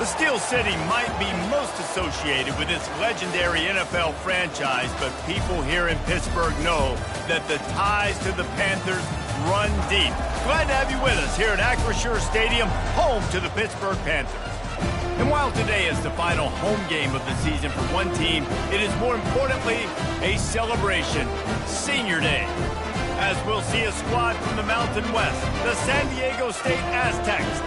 The Steel City might be most associated with this legendary NFL franchise, but people here in Pittsburgh know that the ties to the Panthers run deep. Glad to have you with us here at Acrisure Stadium, home to the Pittsburgh Panthers. And while today is the final home game of the season for one team, it is more importantly a celebration, Senior Day. As we'll see a squad from the Mountain West, the San Diego State Aztecs,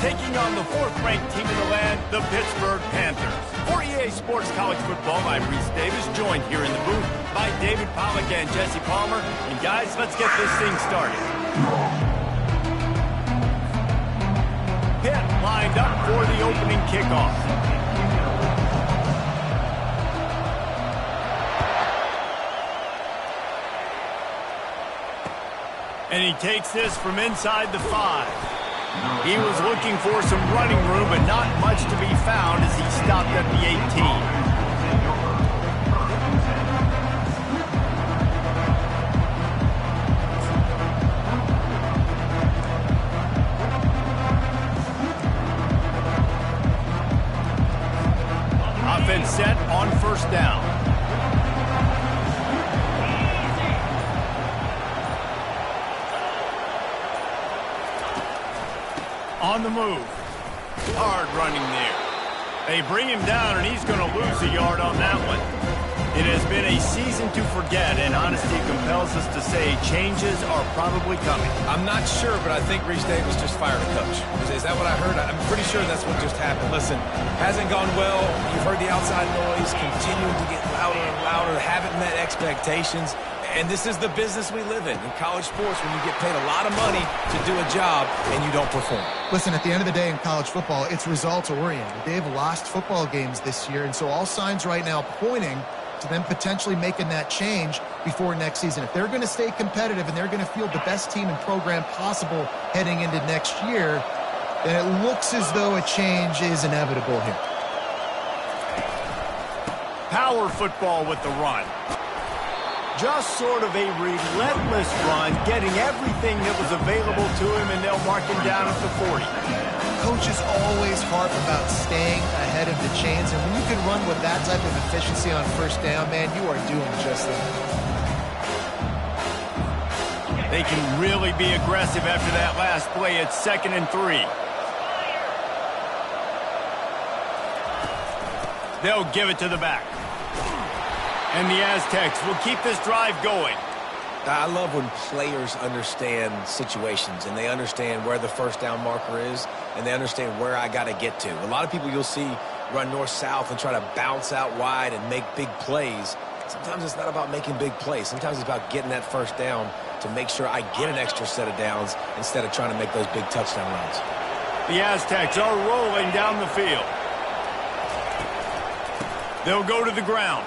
taking on the fourth-ranked team in the land, the Pittsburgh Panthers. For EA Sports College Football, I'm Reese Davis, joined here in the booth by David Pollack and Jesse Palmer. And guys, let's get this thing started. Pitt lined up for the opening kickoff. And he takes this from inside the 5. He was looking for some running room, but not much to be found as he stopped at the 18. Offense set on first down. On the move. Hard running there. They bring him down, and he's going to lose a yard on that one. It has been a season to forget, and honesty compels us to say changes are probably coming. I'm not sure, but I think Reese Davis just fired a coach. Is that what I heard? I'm pretty sure that's what just happened. Listen, hasn't gone well. You've heard the outside noise, continuing to get louder and louder, haven't met expectations. And this is the business we live in college sports, when you get paid a lot of money to do a job and you don't perform. Listen, at the end of the day in college football, it's results-oriented. They've lost football games this year, and so all signs right now pointing to them potentially making that change before next season. If they're going to stay competitive and they're going to field the best team and program possible heading into next year, then it looks as though a change is inevitable here. Power football with the run. Just sort of a relentless run, getting everything that was available to him, and they'll mark him down at the 40. Coaches always harp about staying ahead of the chains, and when you can run with that type of efficiency on first down, man, you are doing just that. They can really be aggressive after that last play. It's 2nd and 3. They'll give it to the back. And the Aztecs will keep this drive going. I love when players understand situations and they understand where the first down marker is and they understand where I got to get to. A lot of people you'll see run north-south and try to bounce out wide and make big plays. Sometimes it's not about making big plays. Sometimes it's about getting that first down to make sure I get an extra set of downs instead of trying to make those big touchdown runs. The Aztecs are rolling down the field. They'll go to the ground.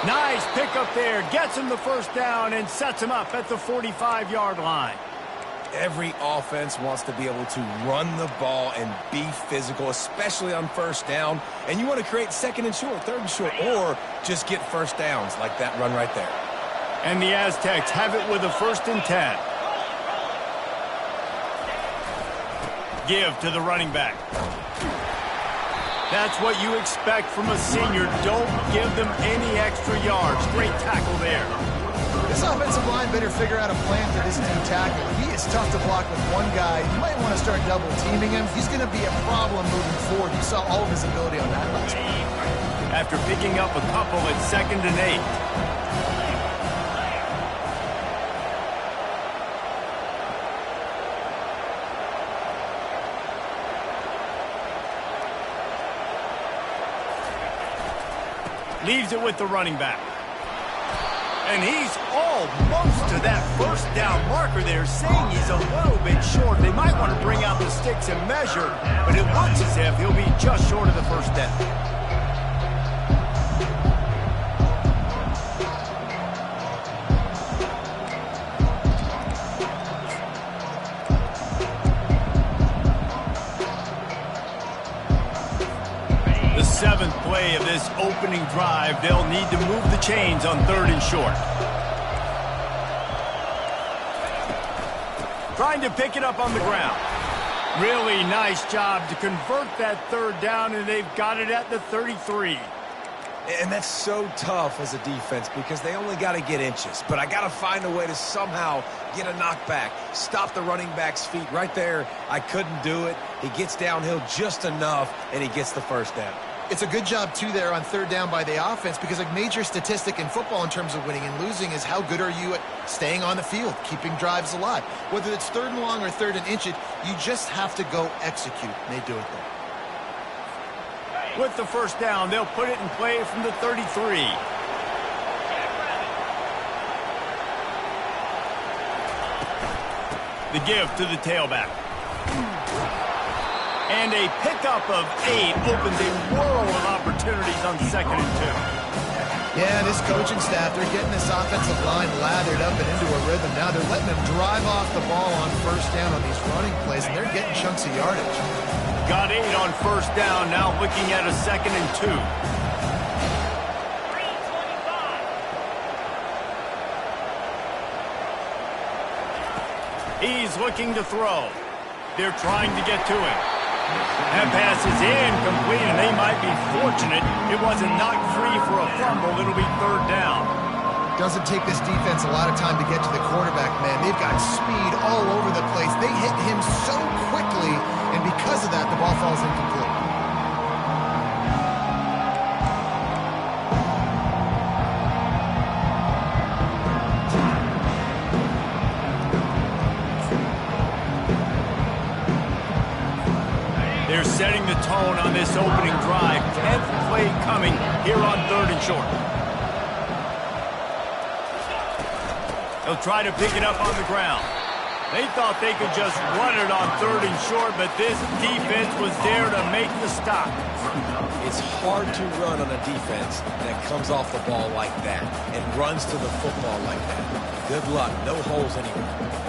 Nice pickup there. Gets him the first down and sets him up at the 45-yard line. Every offense wants to be able to run the ball and be physical, especially on first down. And you want to create 2nd and short, 3rd and short, or just get first downs like that run right there. And the Aztecs have it with a 1st and 10. Give to the running back. That's what you expect from a senior. Don't give them any extra yards. Great tackle there. This offensive line better figure out a plan for this team tackle. He is tough to block with one guy. You might want to start double teaming him. He's going to be a problem moving forward. You saw all of his ability on that last one. After picking up a couple at 2nd and 8. Leaves it with the running back. And he's almost to that first down marker there, saying he's a little bit short. They might want to bring out the sticks and measure, but it looks as if he'll be just short of the first down. The 7th play of this opening drive, they'll need to move the chains on 3rd and short. Trying to pick it up on the ground. Really nice job to convert that third down, and they've got it at the 33. And that's so tough as a defense because they only got to get inches. But I got to find a way to somehow get a knockback, stop the running back's feet right there. I couldn't do it. He gets downhill just enough, and he gets the first down. It's a good job, too, there on third down by the offense because a major statistic in football in terms of winning and losing is how good are you at staying on the field, keeping drives alive. Whether it's third and long or third and inch it, you just have to go execute, and they do it there. With the first down, they'll put it in play from the 33. The give to the tailback. And a pickup of 8 opens a world of opportunities on 2nd and 2. Yeah, this coaching staff, they're getting this offensive line lathered up and into a rhythm. Now they're letting them drive off the ball on first down on these running plays, and they're getting chunks of yardage. Got 8 on first down, now looking at a 2nd and 2. He's looking to throw. They're trying to get to him. That pass is incomplete, and they might be fortunate it wasn't knocked free for a fumble. It'll be third down. Doesn't take this defense a lot of time to get to the quarterback, man. They've got speed all over the place. They hit him so quickly, and because of that, the ball falls incomplete. They're setting the tone on this opening drive. 10th play coming here on 3rd and short. They'll try to pick it up on the ground. They thought they could just run it on 3rd and short, but this defense was there to make the stop. It's hard to run on a defense that comes off the ball like that and runs to the football like that. Good luck. No holes anywhere.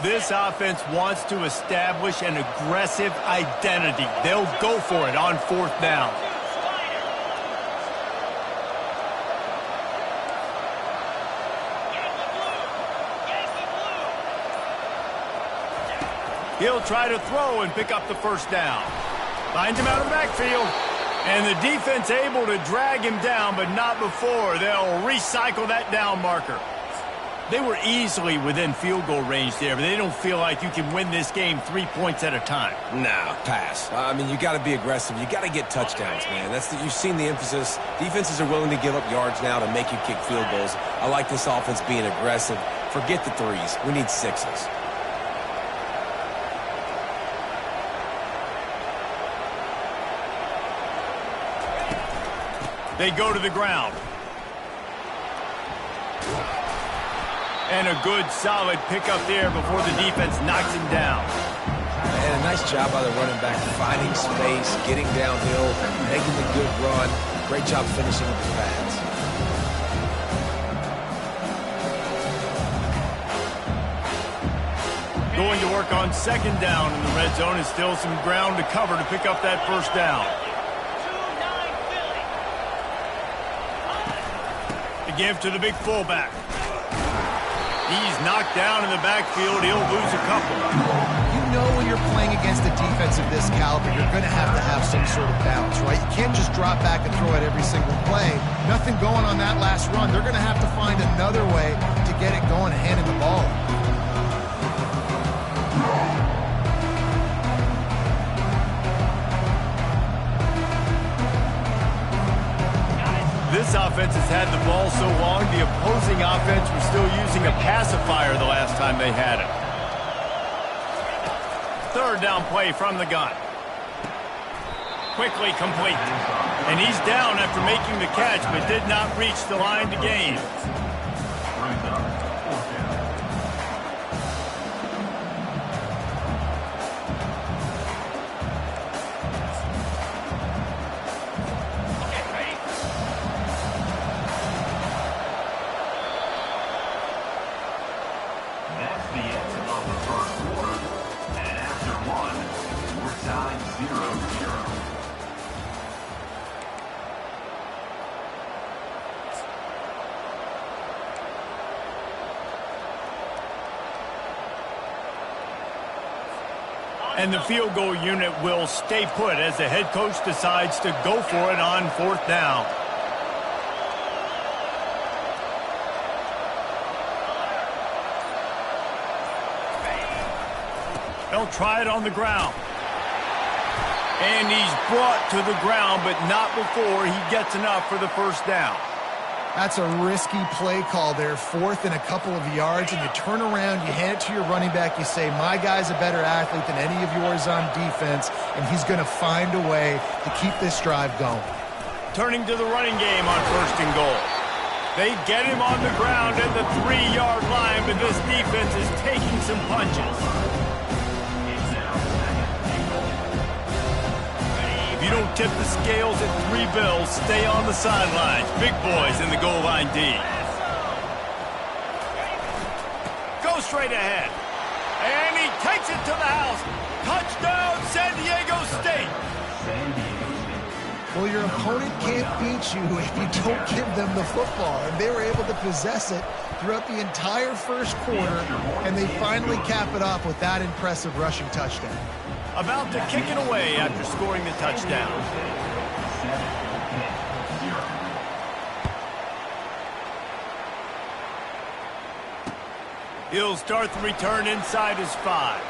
This offense wants to establish an aggressive identity. They'll go for it on 4th down. He'll try to throw and pick up the first down. Finds him out of the backfield. And the defense able to drag him down, but not before. They'll recycle that down marker. They were easily within field goal range there, but they don't feel like you can win this game 3 points at a time. No, pass. I mean, you got to be aggressive. You got to get touchdowns, man. You've seen the emphasis. Defenses are willing to give up yards now to make you kick field goals. I like this offense being aggressive. Forget the 3s. We need 6s. They go to the ground. And a good, solid pickup there before the defense knocks him down. And a nice job by the running back, finding space, getting downhill, making the good run. Great job finishing with his pads. Going to work on 2nd down in the red zone, and still some ground to cover to pick up that first down. The give to the big fullback. He's knocked down in the backfield. He'll lose a couple. You know when you're playing against a defense of this caliber, you're going to have some sort of balance, right? You can't just drop back and throw it every single play. Nothing going on that last run. They're going to have to find another way to get it going and handing the ball. This offense has had the ball so long, the opposing offense was still using a pacifier the last time they had it. 3rd down play from the gun. Quickly complete. And he's down after making the catch, but did not reach the line to gain. And the field goal unit will stay put as the head coach decides to go for it on 4th down. They'll try it on the ground. And he's brought to the ground, but not before he gets enough for the 1st down. That's a risky play call there, 4th and a couple of yards, and you turn around, you hand it to your running back, you say, my guy's a better athlete than any of yours on defense, and he's going to find a way to keep this drive going. Turning to the running game on 1st and goal. They get him on the ground at the 3-yard line, but this defense is taking some punches. If you don't tip the scales at 3 bills, stay on the sidelines. Big boys in the goal line D. Go straight ahead. And he takes it to the house. Touchdown, San Diego State. Well, your opponent can't beat you if you don't give them the football. And they were able to possess it throughout the entire 1st quarter, and they finally cap it off with that impressive rushing touchdown. About to kick it away after scoring the touchdown. He'll start the return inside his 5.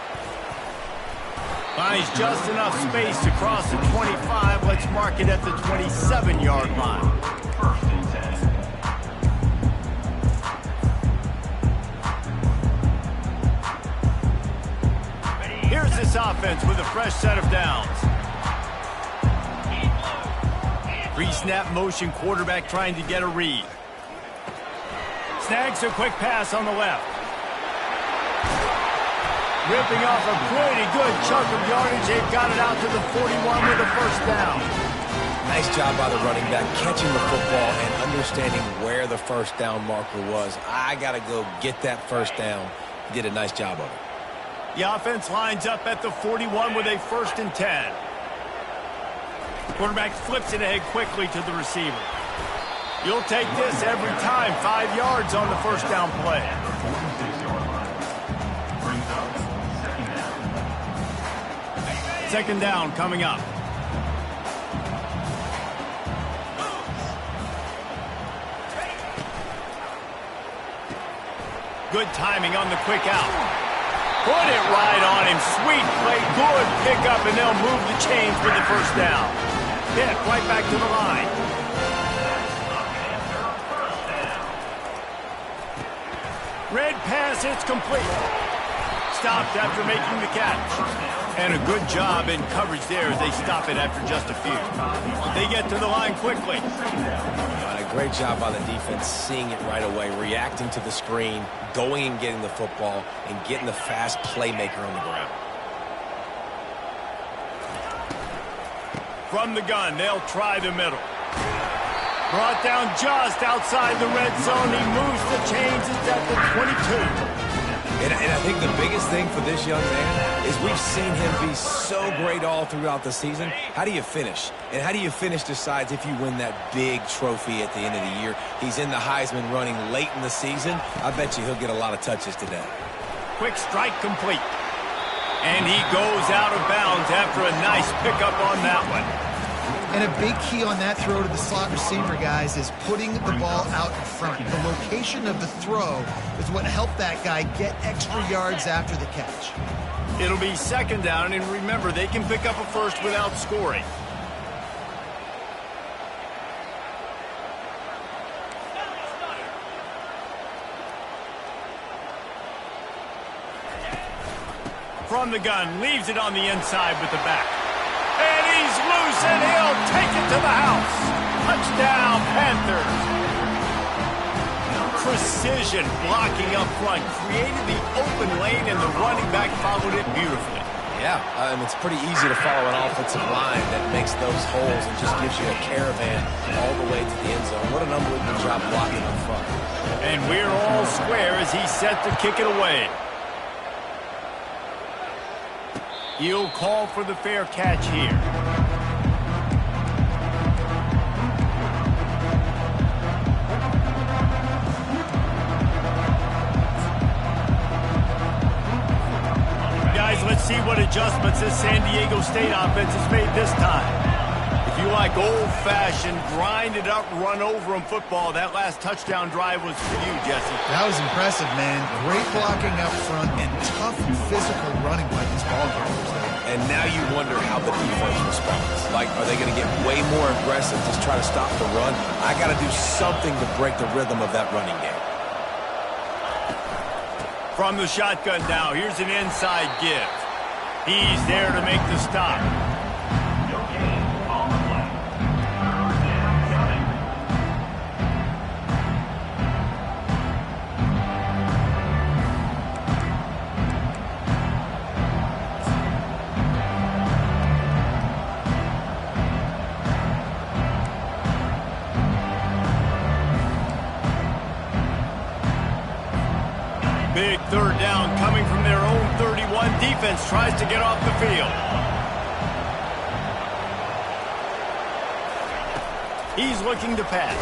Finds just enough space to cross the 25. Let's mark it at the 27-yard line. Here's this offense with a fresh set of downs. Pre-snap motion, quarterback trying to get a read. Snags a quick pass on the left. Ripping off a pretty good chunk of yardage. They've got it out to the 41 with a 1st down. Nice job by the running back, catching the football and understanding where the 1st down marker was. I got to go get that 1st down. He did a nice job of it. The offense lines up at the 41 with a 1st and 10. Quarterback flips it ahead quickly to the receiver. You'll take this every time. 5 yards on the 1st down play. Second down coming up. Good timing on the quick out. Put it right on him. Sweet play. Good pickup, and they'll move the chains with the 1st down. Hit right back to the line. Red pass, it's complete. Stopped after making the catch. And a good job in coverage there as they stop it after just a few. They get to the line quickly. A great job by the defense, seeing it right away, reacting to the screen, going and getting the football, and getting the fast playmaker on the ground. From the gun, they'll try the middle. Brought down just outside the red zone. He moves the chains. It's at the 22. And I think the biggest thing for this young man is we've seen him be so great all throughout the season. How do you finish? And how do you finish decides if you win that big trophy at the end of the year. He's in the Heisman running late in the season. I bet you he'll get a lot of touches today. Quick strike complete. And he goes out of bounds after a nice pickup on that one. And a big key on that throw to the slot receiver, guys, is putting the ball out in front. The location of the throw is what helped that guy get extra yards after the catch. It'll be 2nd down, and remember, they can pick up a 1st without scoring. From the gun, leaves it on the inside with the back. And he's loose, and he'll take it to the house. Touchdown, Panthers. Precision blocking up front, created the open lane, and the running back followed it beautifully. Yeah, it's pretty easy to follow an offensive line that makes those holes and just gives you a caravan all the way to the end zone. What an unbelievable job blocking up front. And we're all square as he's set to kick it away. He'll call for the fair catch here. Guys, guys, let's see what adjustments this San Diego State offense has made this time. If you like old-fashioned, grind-it-up, run-over-'em football, that last touchdown drive was for you, Jesse. That was impressive, man. Great blocking up front and tough physical running by these ball carriers there. And now you wonder how the defense responds. Like, are they going to get way more aggressive, just try to stop the run? I got to do something to break the rhythm of that running game. From the shotgun now, here's an inside give. He's there to make the stop. Big third down coming from their own 31. Defense tries to get off the field. He's looking to pass.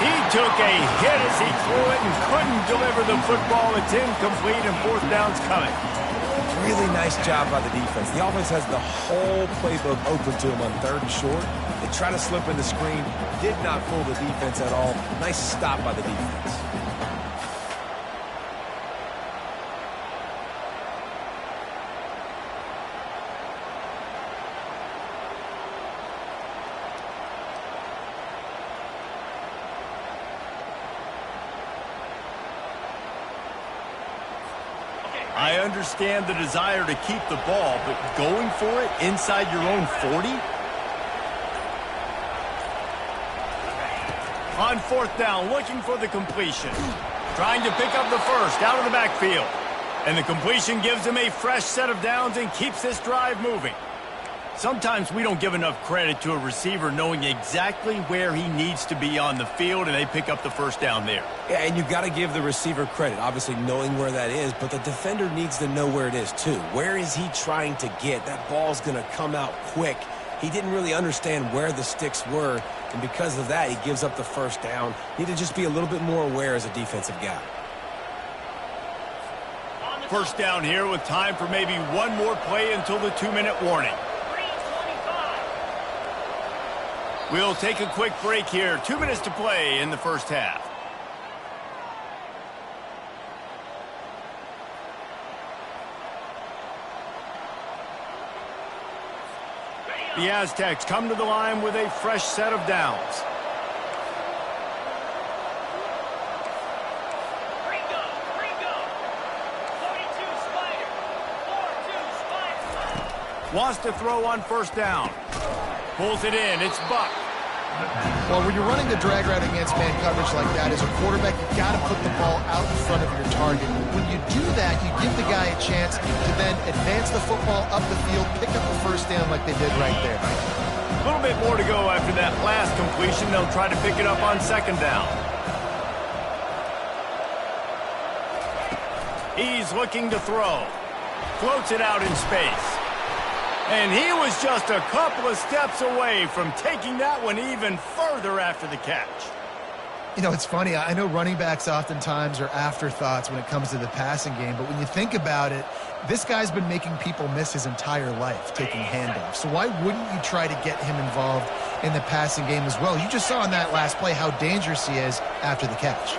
He took a hit as he threw it and couldn't deliver the football. It's incomplete and fourth down's coming. Really nice job by the defense. The offense has the whole playbook open to them on third and short. They try to slip in the screen. Did not fool the defense at all. Nice stop by the defense. I understand the desire to keep the ball, but going for it inside your own 40? On fourth down, looking for the completion. Trying to pick up the first out of the backfield. And the completion gives him a fresh set of downs and keeps this drive moving. Sometimes we don't give enough credit to a receiver knowing exactly where he needs to be on the field, and they pick up the first down there. Yeah, and you've got to give the receiver credit, obviously knowing where that is, but the defender needs to know where it is too. Where is he trying to get? That ball's going to come out quick. He didn't really understand where the sticks were, and because of that, he gives up the first down. Need to just be a little bit more aware as a defensive guy. First down here with time for maybe one more play until the 2-minute warning. We'll take a quick break here. 2 minutes to play in the first half. The Aztecs come to the line with a fresh set of downs. Wants to throw on first down. Pulls it in. It's Buck. Well, when you're running the drag route against man coverage like that, as a quarterback, you've got to put the ball out in front of your target. When you do that, you give the guy a chance to then advance the football up the field, pick up the first down like they did right there. A little bit more to go after that last completion. They'll try to pick it up on second down. He's looking to throw. Floats it out in space. And he was just a couple of steps away from taking that one even further after the catch. You know, it's funny. I know running backs oftentimes are afterthoughts when it comes to the passing game, but when you think about it, this guy's been making people miss his entire life taking handoffs. So why wouldn't you try to get him involved in the passing game as well? You just saw in that last play how dangerous he is after the catch.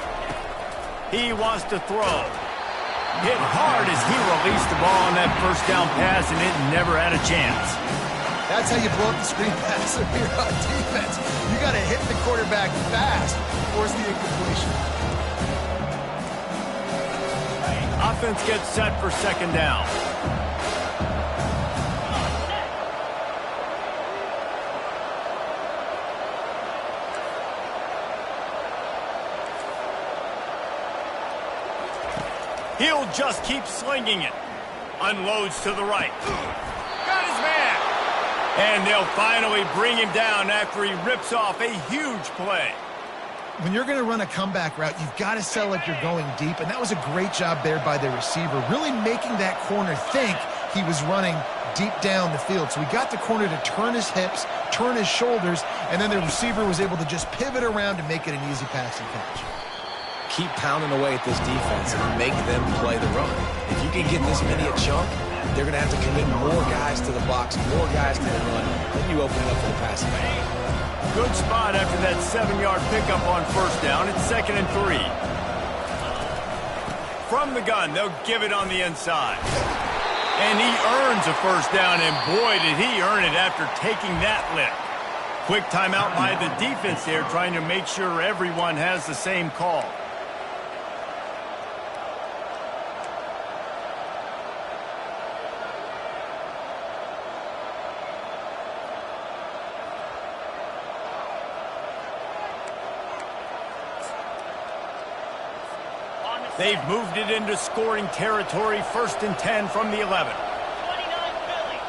He wants to throw. Hit hard as he released the ball on that first down pass, and it never had a chance. That's how you blow up the screen pass if you're on defense. You got to hit the quarterback fast, force the incompletion. Offense gets set for second down. He'll just keep slinging it. Unloads to the right. Got his man. And they'll finally bring him down after he rips off a huge play. When you're going to run a comeback route, you've got to sell like you're going deep, and that was a great job there by the receiver, really making that corner think he was running deep down the field. So he got the corner to turn his hips, turn his shoulders, and then the receiver was able to just pivot around and make it an easy passing catch. Keep pounding away at this defense and make them play the run. If you can get this many a chunk, they're going to have to commit more guys to the box, more guys to the run. Then you open it up for the passing game. Good spot after that 7-yard pickup on first down. It's 2nd and 3. From the gun, they'll give it on the inside. And he earns a first down, and boy, did he earn it after taking that lick. Quick timeout by the defense there, trying to make sure everyone has the same call. They've moved it into scoring territory, 1st and 10 from the 11. 29 Philly.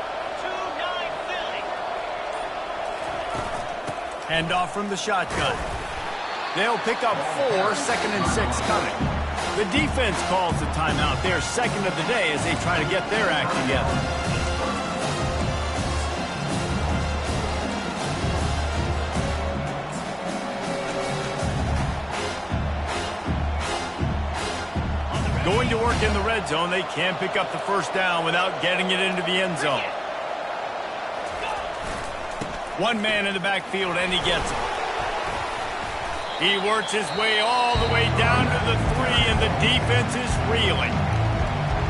2-9 Philly. Hand off from the shotgun. They'll pick up 4, 2nd and 6 coming. The defense calls the timeout, their 2nd of the day as they try to get their act together. Going to work in the red zone, they can't pick up the first down without getting it into the end zone. One man in the backfield, and he gets it. He works his way all the way down to the 3, and the defense is reeling.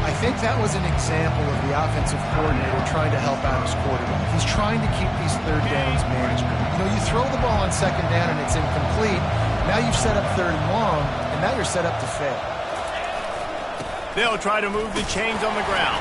I think that was an example of the offensive coordinator trying to help out his quarterback. He's trying to keep these third downs manageable. You know, you throw the ball on 2nd down and it's incomplete. Now you've set up 3rd and long, and now you're set up to fail. They'll try to move the chains on the ground.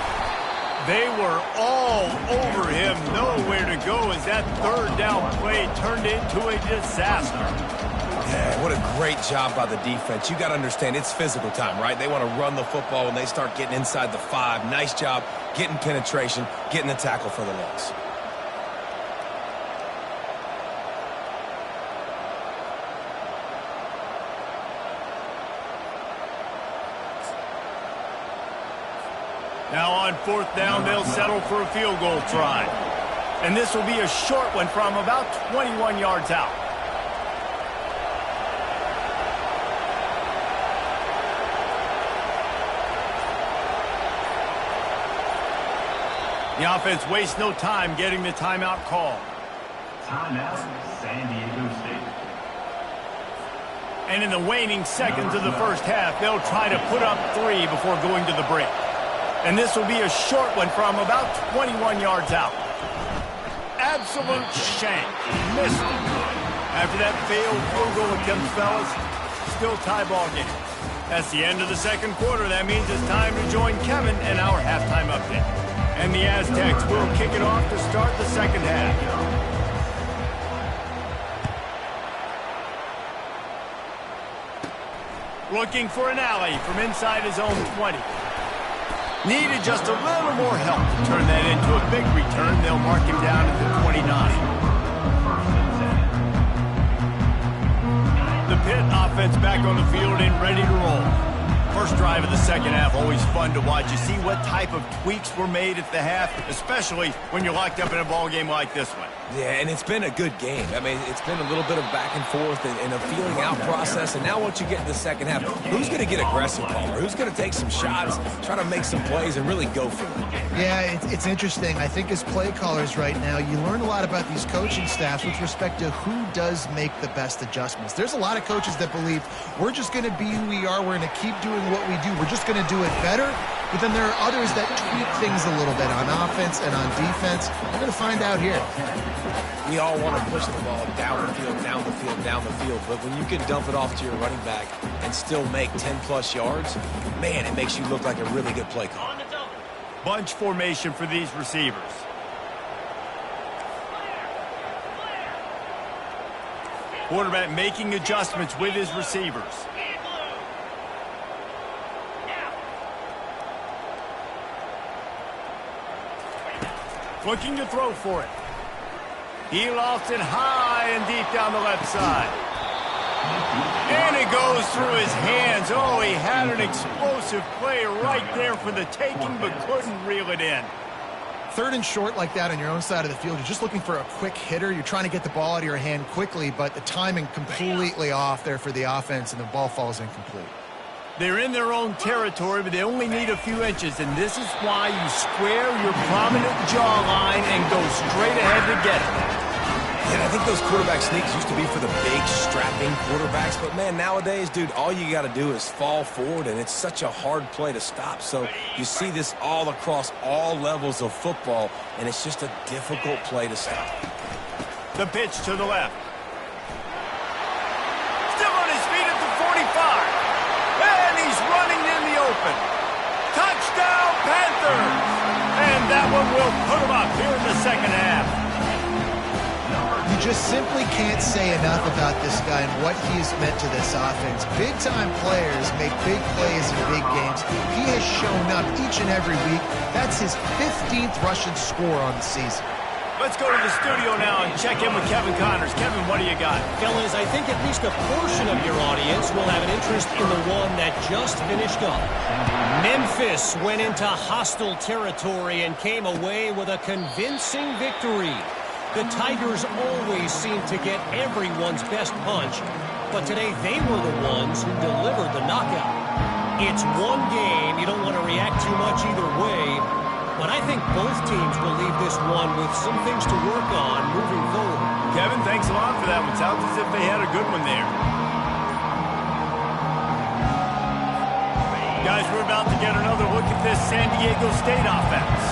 They were all over him, nowhere to go as that 3rd down play turned into a disaster. Yeah, what a great job by the defense. You got to understand, it's physical time, right? They want to run the football when they start getting inside the 5. Nice job getting penetration, getting the tackle for the loss. Now on 4th down, they'll settle for a field goal try. And this will be a short one from about 21 yards out. The offense wastes no time getting the timeout call. Timeout, San Diego State. And in the waning seconds of the first half, they'll try to put up 3 before going to the break. And this will be a short one from about 21 yards out. Absolute shank. Missed it. After that failed field goal attempt, fellas, still tie ball game. That's the end of the 2nd quarter. That means it's time to join Kevin and our halftime update. And the Aztecs will kick it off to start the 2nd half. Looking for an alley from inside his own 20. Needed just a little more help to turn that into a big return. They'll mark him down at the 29. The Pitt offense back on the field and ready to roll. First drive of the 2nd half, always fun to watch. You see what type of tweaks were made at the half, especially when you're locked up in a ball game like this one. Yeah, and it's been a good game. I mean, it's been a little bit of back and forth and a feeling out process. And now once you get in the 2nd half, who's going to get aggressive, Palmer? Who's going to take some shots, try to make some plays, and really go for it? Yeah, it's interesting. I think as play callers right now, you learn a lot about these coaching staffs with respect to who does make the best adjustments. There's a lot of coaches that believe we're just going to be who we are. We're going to keep doing what we do. We're just going to do it better. But then there are others that tweak things a little bit on offense and on defense. We're going to find out here. We all want to push the ball down the field, down the field, down the field. But when you can dump it off to your running back and still make 10-plus yards, man, it makes you look like a really good play call. Bunch formation for these receivers. Quarterback making adjustments with his receivers. Looking to throw for it. He lofts it high and deep down the left side. And it goes through his hands. Oh, he had an explosive play right there for the taking, but couldn't reel it in. 3rd and short like that on your own side of the field, you're just looking for a quick hitter. You're trying to get the ball out of your hand quickly, but the timing completely off there for the offense, and the ball falls incomplete. They're in their own territory, but they only need a few inches, and this is why you square your prominent jawline and go straight ahead to get it. And I think those quarterback sneaks used to be for the big, strapping quarterbacks, but man, nowadays, dude, all you got to do is fall forward, and it's such a hard play to stop. So you see this all across all levels of football, and it's just a difficult play to stop. The pitch to the left. Still on his feet at the 45. And he's running in the open. Touchdown, Panthers! And that one will put him up here in the second half. You just simply can't say enough about this guy and what he has meant to this offense. Big-time players make big plays in big games. He has shown up each and every week. That's his 15th rushing score on the season. Let's go to the studio now and check in with Kevin Connors. Kevin, what do you got? Fellas, I think at least a portion of your audience will have an interest in the one that just finished up. Memphis went into hostile territory and came away with a convincing victory. The Tigers always seem to get everyone's best punch, but today they were the ones who delivered the knockout. It's one game. You don't want to react too much either way, but I think both teams will leave this one with some things to work on moving forward. Kevin, thanks a lot for that one. Sounds as if they had a good one there. Guys, we're about to get another look at this San Diego State offense.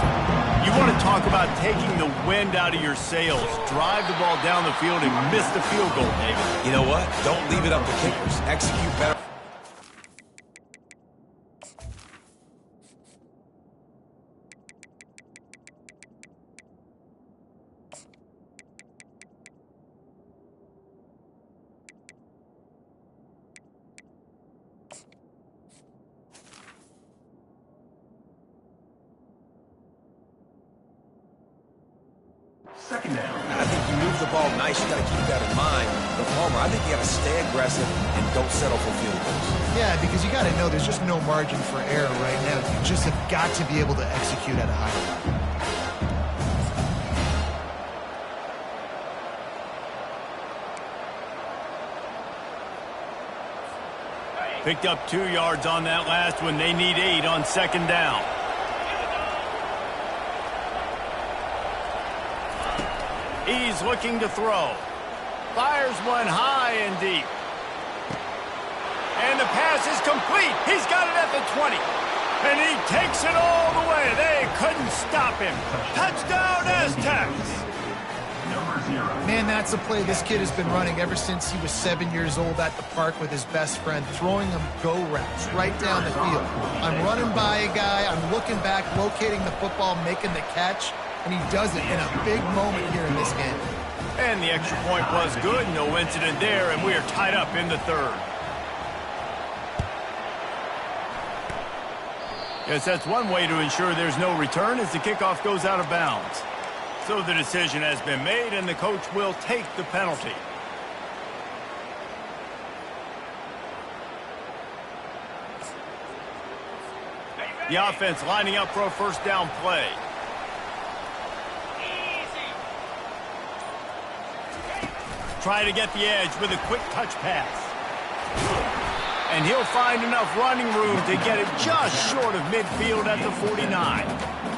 You want to talk about taking the wind out of your sails. Drive the ball down the field and miss the field goal, David. You know what? Don't leave it up to kickers. Execute better. Second down. I think you move the ball nice. You got to keep that in mind. But Palmer, I think you got to stay aggressive and don't settle for field goals. Yeah, because you got to know there's just no margin for error right now. You just have got to be able to execute at a high level. Picked up 2 yards on that last one. They need 8 on second down. He's looking to throw. Fires one high and deep. And the pass is complete. He's got it at the 20. And he takes it all the way. They couldn't stop him. Touchdown, Aztecs. Number 0. Man, that's a play this kid has been running ever since he was 7 years old at the park with his best friend, throwing them go routes right down the field. I'm running by a guy, I'm looking back, locating the football, making the catch, and he does it in a big moment here in this game. And the extra point was good. No incident there, and we are tied up in the third. Yes, that's one way to ensure there's no return as the kickoff goes out of bounds. So the decision has been made, and the coach will take the penalty. The offense lining up for a first down play. Try to get the edge with a quick touch pass. And he'll find enough running room to get it just short of midfield at the 49.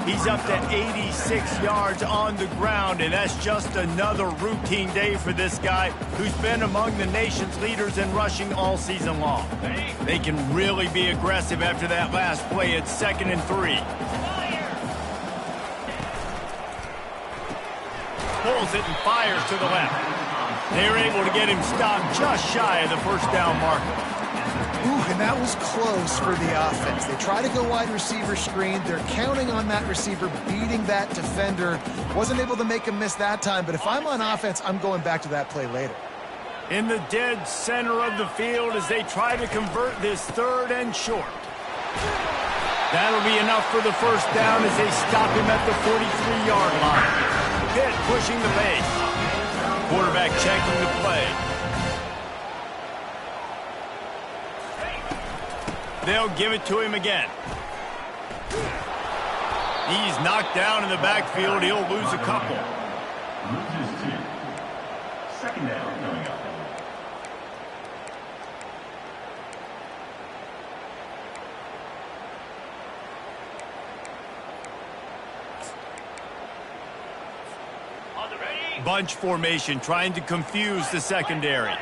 He's up to 86 yards on the ground, and that's just another routine day for this guy who's been among the nation's leaders in rushing all season long. They can really be aggressive after that last play at 2nd and 3. Pulls it and fires to the left. They're able to get him stopped just shy of the first down marker. Ooh, and that was close for the offense. They try to go wide receiver screen. They're counting on that receiver beating that defender. Wasn't able to make him miss that time, but if I'm on offense, I'm going back to that play later. In the dead center of the field as they try to convert this 3rd and short. That'll be enough for the first down as they stop him at the 43-yard line. Pitt pushing the pace. Quarterback checking the play. They'll give it to him again. He's knocked down in the backfield. He'll lose a couple. Loses 2. Second down coming up. Bunch formation, trying to confuse the secondary.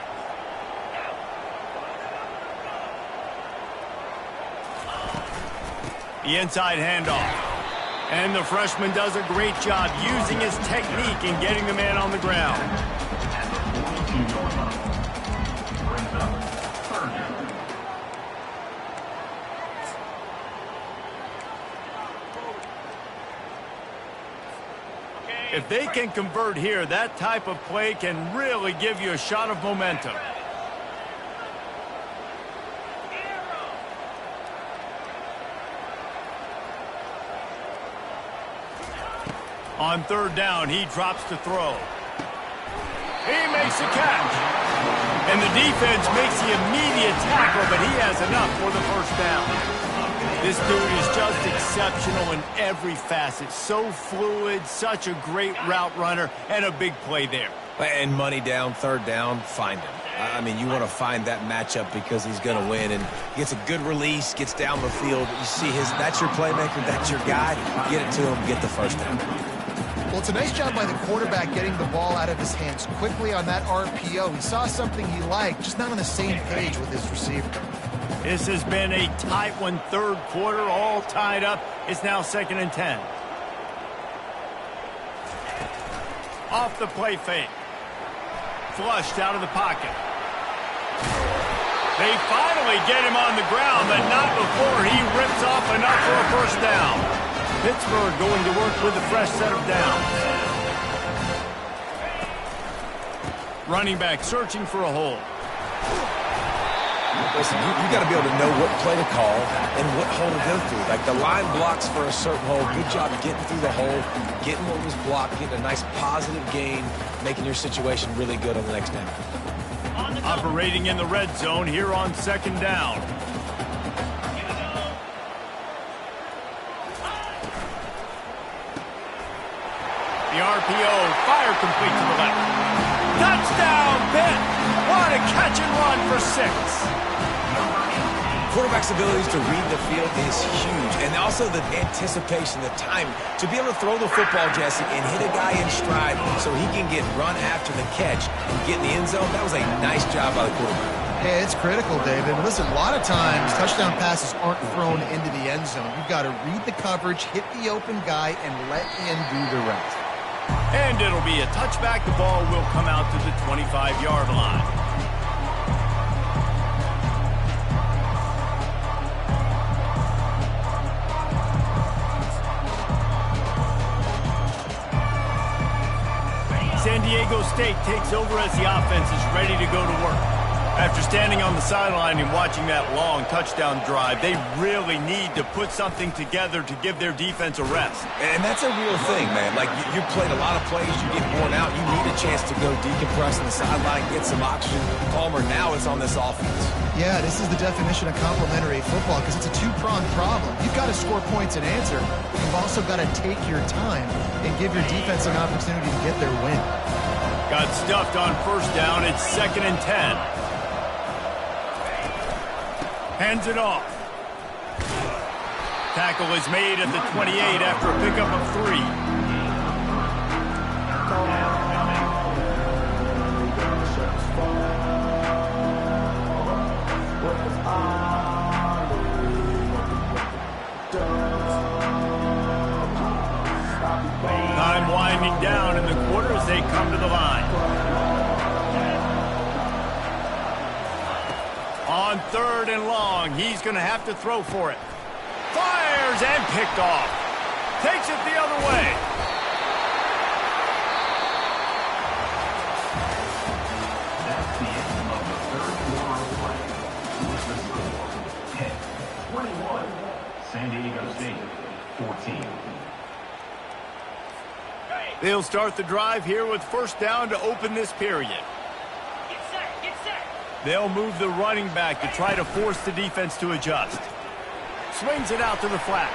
The inside handoff. And the freshman does a great job using his technique and getting the man on the ground. If they can convert here, that type of play can really give you a shot of momentum. On third down, he drops to throw. He makes a catch. And the defense makes the immediate tackle, but he has enough for the first down. This dude is just exceptional in every facet. So fluid, such a great route runner, and a big play there. And money down, third down, find him. I mean, you want to find that matchup because he's going to win. And gets a good release, gets down the field. You see that's your playmaker, that's your guy. Get it to him, get the first down. Well, it's a nice job by the quarterback getting the ball out of his hands quickly on that RPO. He saw something he liked, just not on the same page with his receiver. This has been a tight one, third quarter, all tied up. It's now 2nd and 10. Off the play fake. Flushed out of the pocket. They finally get him on the ground, but not before he rips off enough for a first down. Pittsburgh going to work with a fresh set of downs. Running back searching for a hole. Listen, you got to be able to know what play to call and what hole to go through. Like the line blocks for a certain hole. Good job getting through the hole, getting what was blocked, getting a nice positive gain, making your situation really good on the next down. Operating in the red zone here on 2nd down. The RPO, fire complete to the left. Touchdown, Pitt! What a catch and run for 6. Quarterback's abilities to read the field is huge. And also the anticipation, the time to be able to throw the football, Jesse, and hit a guy in stride so he can get run after the catch and get in the end zone. That was a nice job by the quarterback. Yeah, it's critical, David. Listen, a lot of times touchdown passes aren't thrown into the end zone. You've got to read the coverage, hit the open guy, and let him do the rest. And it'll be a touchback. The ball will come out to the 25-yard line. San Diego State takes over as the offense is ready to go to work. After standing on the sideline and watching that long touchdown drive, they really need to put something together to give their defense a rest. And that's a real thing, man. Like, you played a lot of plays, you get worn out, you need a chance to go decompress on the sideline, get some oxygen. Palmer, now it's on this offense. Yeah, this is the definition of complementary football because it's a two-pronged problem. You've got to score points and answer. You've also got to take your time and give your defense an opportunity to get their win. Got stuffed on first down. It's 2nd and 10. Hands it off. Tackle is made at the 28 after a pickup of 3. Time winding down in the quarter as they come to the line. On 3rd and long, he's going to have to throw for it. Fires and picked off. Takes it the other way. That's the end of the third quarter of play. With the score, 10-21, San Diego State, 14. They'll start the drive here with first down to open this period. Get set, get set. They'll move the running back to try to force the defense to adjust. Swings it out to the flat.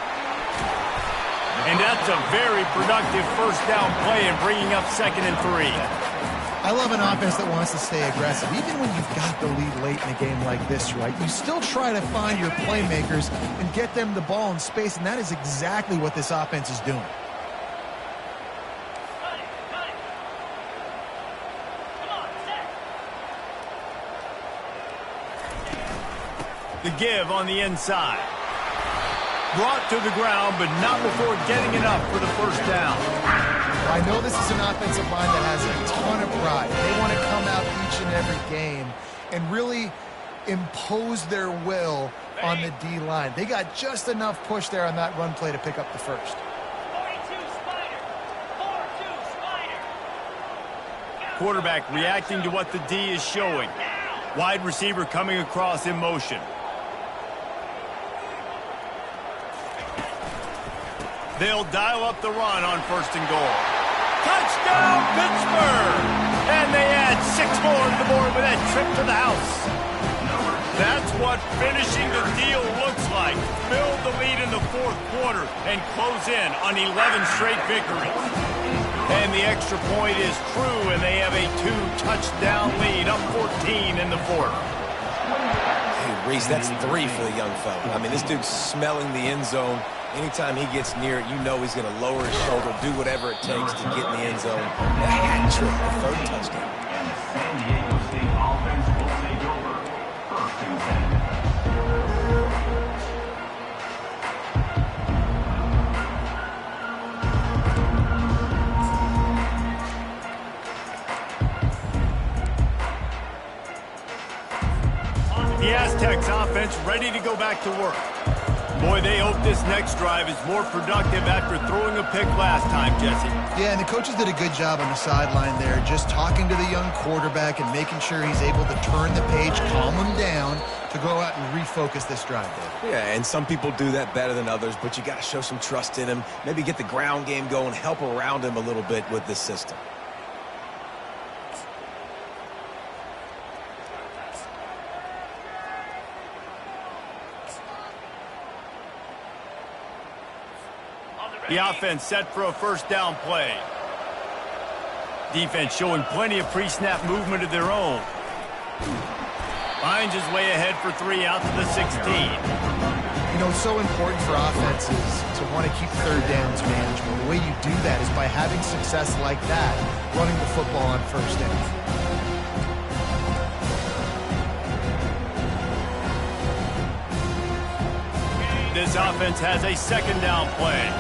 And that's a very productive first down play and bringing up 2nd and 3. I love an offense that wants to stay aggressive. Even when you've got the lead late in a game like this, right, you still try to find your playmakers and get them the ball in space, and that is exactly what this offense is doing. The give on the inside. Brought to the ground, but not before getting it up for the first down. I know this is an offensive line that has a ton of pride. They want to come out each and every game and really impose their will on the D-line. They got just enough push there on that run play to pick up the first. 42 Spider. 4-2 Spider. Quarterback reacting to what the D is showing. Wide receiver coming across in motion. They'll dial up the run on 1st and goal. Touchdown, Pittsburgh! And they add 6 more to the board with that trip to the house. That's what finishing the deal looks like. Build the lead in the 4th quarter and close in on 11 straight victories. And the extra point is true, and they have a 2-touchdown lead, up 14 in the 4th. Hey, Reese, that's 3 for the young fella. I mean, this dude's smelling the end zone. Anytime he gets near it, you know he's going to lower his shoulder, do whatever it takes to get in the end zone. A hat trick, the 3rd touchdown. And San Diego State offense will take over. 1st and 10. The Aztecs offense ready to go back to work. Boy, they hope this next drive is more productive after throwing a pick last time, Jesse. Yeah, and the coaches did a good job on the sideline there, just talking to the young quarterback and making sure he's able to turn the page, calm him down to go out and refocus this drive, Dave. Yeah, and some people do that better than others, but you got to show some trust in him, maybe get the ground game going, help around him a little bit with this system. The offense set for a 1st down play. Defense showing plenty of pre-snap movement of their own. Finds his way ahead for 3 out to the 16. You know, it's so important for offenses to want to keep 3rd downs manageable. The way you do that is by having success like that, running the football on 1st down. This offense has a 2nd down play.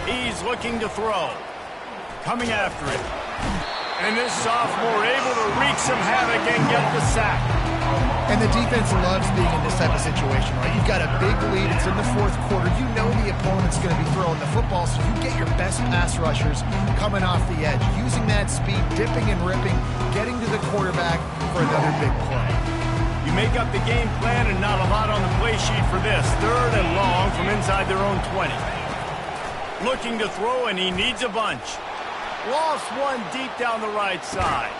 He's looking to throw. Coming after it. And this sophomore able to wreak some havoc and get the sack. And the defense loves being in this type of situation, right? You've got a big lead. It's in the 4th quarter. You know the opponent's going to be throwing the football, so you get your best pass rushers coming off the edge, using that speed, dipping and ripping, getting to the quarterback for another big play. You make up the game plan and not a lot on the play sheet for this. 3rd and long from inside their own 20. Looking to throw, and he needs a bunch. Lost one deep down the right side.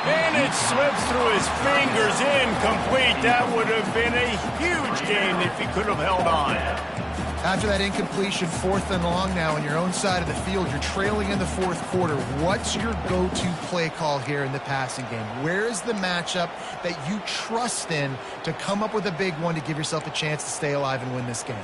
And it slips through his fingers, incomplete. That would have been a huge game if he could have held on. After that incompletion, 4th and long now on your own side of the field, you're trailing in the 4th quarter. What's your go-to play call here in the passing game? Where is the matchup that you trust in to come up with a big one to give yourself a chance to stay alive and win this game?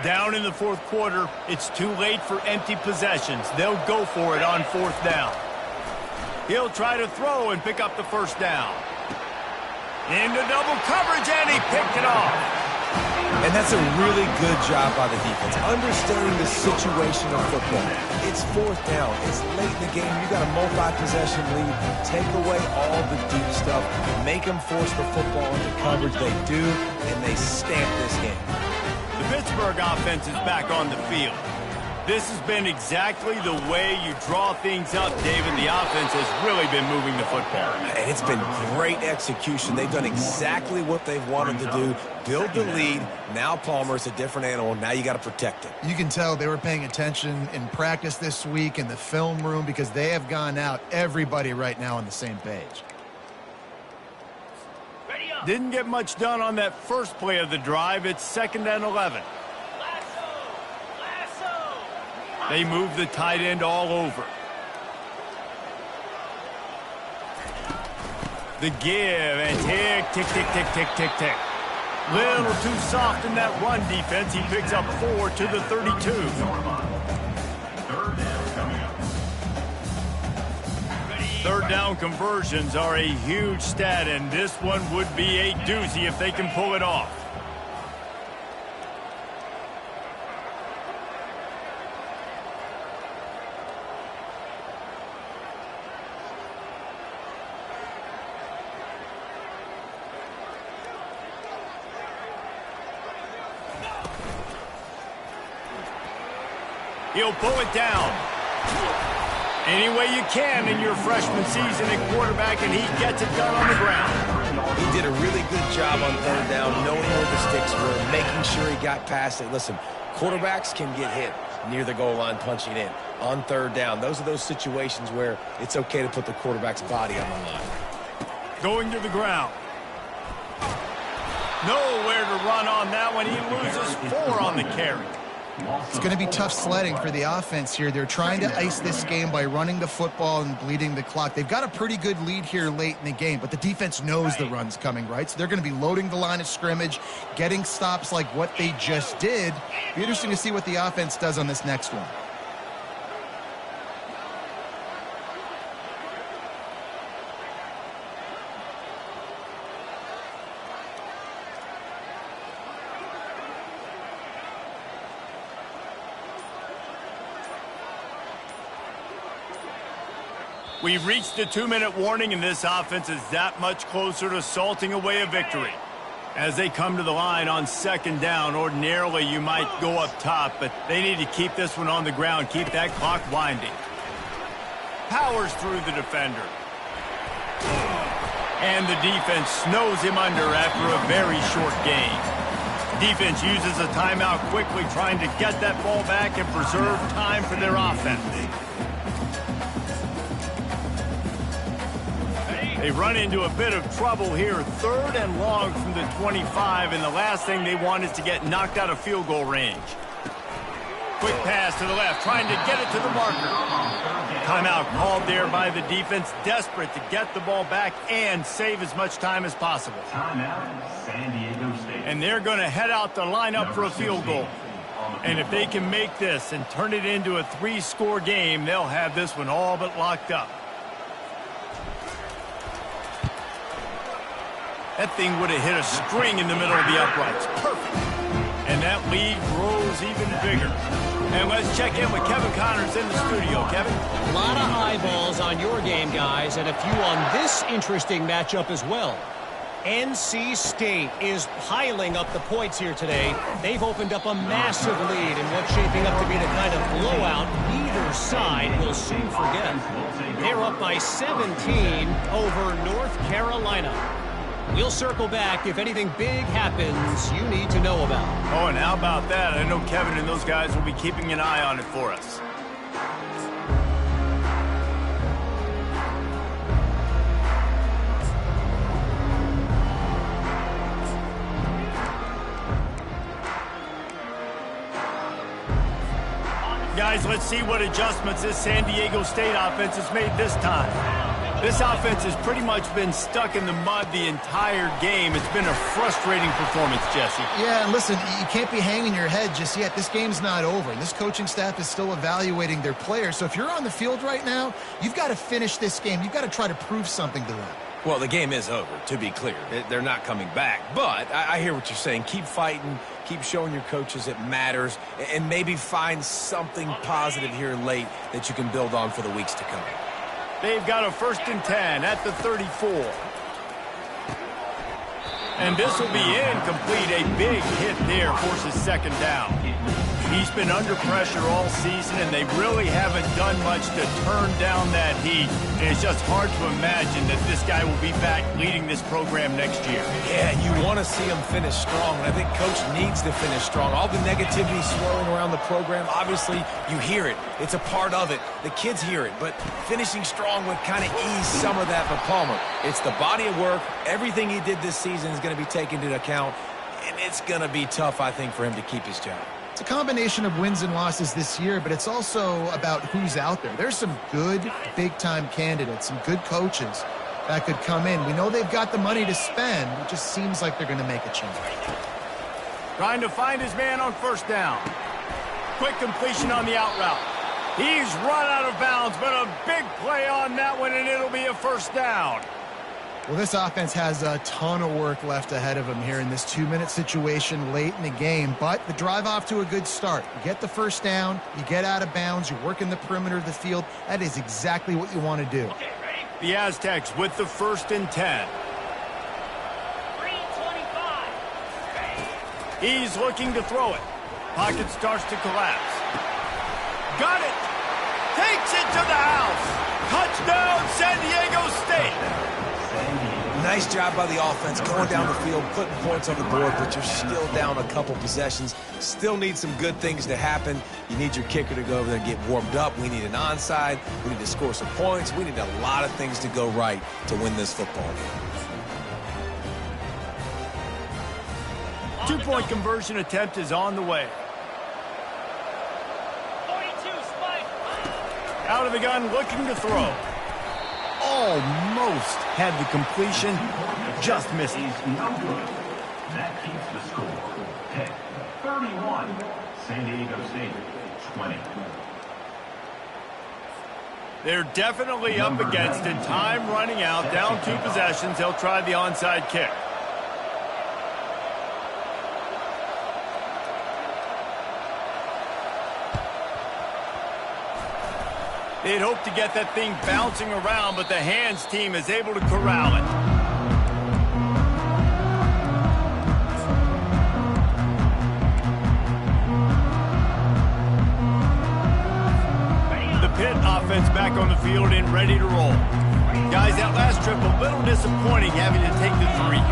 Down in the 4th quarter, it's too late for empty possessions. They'll go for it on 4th down. He'll try to throw and pick up the 1st down. Into double coverage, and he picked it off. And that's a really good job by the defense, understanding the situation of football. It's 4th down. It's late in the game. You got a multi-possession lead. Take away all the deep stuff. Make them force the football into coverage. They do, and they stamp this game. The Pittsburgh offense is back on the field. This has been exactly the way you draw things up, David. The offense has really been moving the football. And it's been great execution. They've done exactly what they've wanted to do. Build the lead. Now Palmer's a different animal. Now you got to protect it. You can tell they were paying attention in practice this week in the film room because they have gone out, everybody right now on the same page. Didn't get much done on that first play of the drive. It's 2nd and 11. They move the tight end all over. The give, and tick, tick, tick, tick, tick, tick, tick. Little too soft in that run defense. He picks up 4 to the 32. 3rd down coming up. Third down conversions are a huge stat, and this one would be a doozy if they can pull it off. He'll pull it down. Any way you can in your freshman season at quarterback, and he gets it done on the ground. He did a really good job on third down, knowing where the sticks were, making sure he got past it. Listen, quarterbacks can get hit near the goal line punching in. On third down, those are those situations where it's okay to put the quarterback's body on the line. Going to the ground. Nowhere to run on that one. He loses 4 on the carry. It's going to be tough sledding for the offense here. They're trying to ice this game by running the football and bleeding the clock. They've got a pretty good lead here late in the game, but the defense knows the run's coming, right? So they're going to be loading the line of scrimmage, getting stops like what they just did. Be interesting to see what the offense does on this next one. We've reached the 2-minute warning, and this offense is that much closer to salting away a victory. As they come to the line on second down, ordinarily you might go up top, but they need to keep this one on the ground, keep that clock winding. Powers through the defender. And the defense snows him under after a very short gain. Defense uses a timeout quickly, trying to get that ball back and preserve time for their offense. They run into a bit of trouble here, 3rd and long from the 25, and the last thing they want is to get knocked out of field goal range. Quick pass to the left, trying to get it to the marker. Timeout called there by the defense, desperate to get the ball back and save as much time as possible. Timeout, San Diego State. And they're going to head out the lineup for a field goal. And if they can make this and turn it into a 3-score game, they'll have this one all but locked up. That thing would have hit a string in the middle of the uprights. Perfect. And that lead grows even bigger. And let's check in with Kevin Connors in the studio. Kevin? A lot of eyeballs on your game, guys, and a few on this interesting matchup as well. NC State is piling up the points here today. They've opened up a massive lead in what's shaping up to be the kind of blowout either side will soon forget. They're up by 17 over North Carolina. We'll circle back if anything big happens you need to know about. Oh, and how about that? I know Kevin and those guys will be keeping an eye on it for us. Guys, let's see what adjustments this San Diego State offense has made this time. This offense has pretty much been stuck in the mud the entire game. It's been a frustrating performance, Jesse. Yeah, and listen, you can't be hanging your head just yet. This game's not over, and this coaching staff is still evaluating their players. So if you're on the field right now, you've got to finish this game. You've got to try to prove something to them. Well, the game is over, to be clear. They're not coming back. But I hear what you're saying. Keep fighting. Keep showing your coaches it matters. And maybe find something positive here late that you can build on for the weeks to come. They've got a 1st and 10 at the 34. And this will be incomplete. A big hit there forces 2nd down. He's been under pressure all season, and they really haven't done much to turn down that heat. And it's just hard to imagine that this guy will be back leading this program next year. Yeah, you want to see him finish strong, and I think Coach needs to finish strong. All the negativity swirling around the program, obviously, you hear it. It's a part of it. The kids hear it, but finishing strong would kind of ease some of that for Palmer. It's the body of work. Everything he did this season is going to be taken into account, and it's going to be tough, I think, for him to keep his job. It's a combination of wins and losses this year, but it's also about who's out there. There's some good big-time candidates, some good coaches that could come in. We know they've got the money to spend. It just seems like they're going to make a change. Trying to find his man on 1st down. Quick completion on the out route. He's run out of bounds, but a big play on that one, and it'll be a first down. Well, this offense has a ton of work left ahead of them here in this 2-minute situation late in the game, but the drive off to a good start. You get the first down, you get out of bounds, you work in the perimeter of the field. That is exactly what you want to do. Okay, ready? The Aztecs with the 1st and 10. 3:25. He's looking to throw it. Pocket starts to collapse. Got it. Takes it to the house. Touchdown, San Diego State. Nice job by the offense going down the field, putting points on the board, but you're still down a couple possessions. Still need some good things to happen. You need your kicker to go over there and get warmed up. We need an onside. We need to score some points. We need a lot of things to go right to win this football game. 2-point conversion attempt is on the way. 42, Spike. Out of the gun, looking to throw. Almost had the completion, just missed it. Is no good. That keeps the score. Pick 31. San Diego State 20. They're definitely up against it. Time running out, down 2 possessions. They'll try the onside kick. They'd hope to get that thing bouncing around, but the hands team is able to corral it. The Pitt offense back on the field and ready to roll. Guys, that last trip a little disappointing having to take the 3.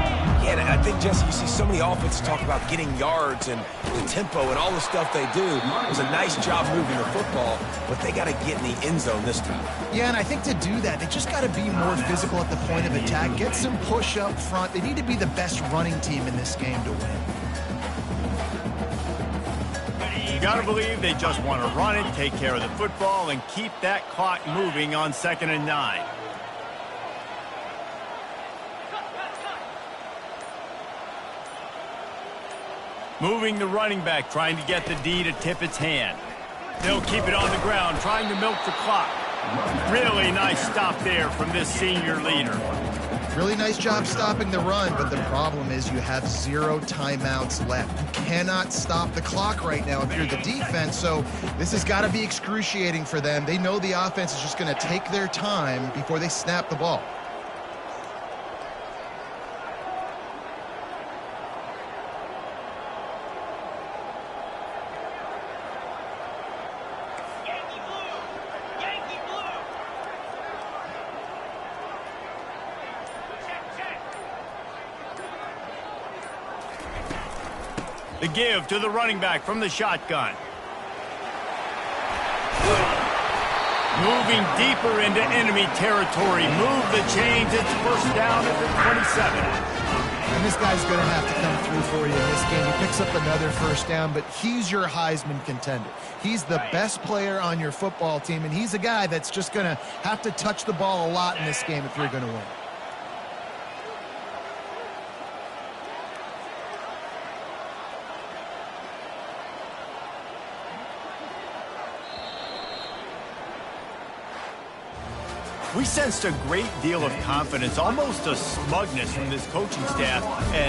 Yeah, and I think, Jesse, you see so many offenses talk about getting yards and the tempo and all the stuff they do. It was a nice job moving the football, but they got to get in the end zone this time. Yeah, and I think to do that, they just got to be more physical at the point of attack, get some push up front. They need to be the best running team in this game to win. You got to believe they just want to run it, take care of the football, and keep that clock moving on 2nd and 9. Moving the running back, trying to get the D to tip its hand. They'll keep it on the ground, trying to milk the clock. Really nice stop there from this senior leader. Really nice job stopping the run, but the problem is you have 0 timeouts left. You cannot stop the clock right now if you're the defense, so this has got to be excruciating for them. They know the offense is just going to take their time before they snap the ball. Yankee blue. Yankee blue. Check, check. The give to the running back from the shotgun. Moving deeper into enemy territory. Move the chains. It's first down at the 27. And this guy's going to have to come through for you in this game. He picks up another first down, but he's your Heisman contender. He's the best player on your football team, and he's a guy that's just going to have to touch the ball a lot in this game if you're going to win. We sensed a great deal of confidence, almost a smugness from this coaching staff.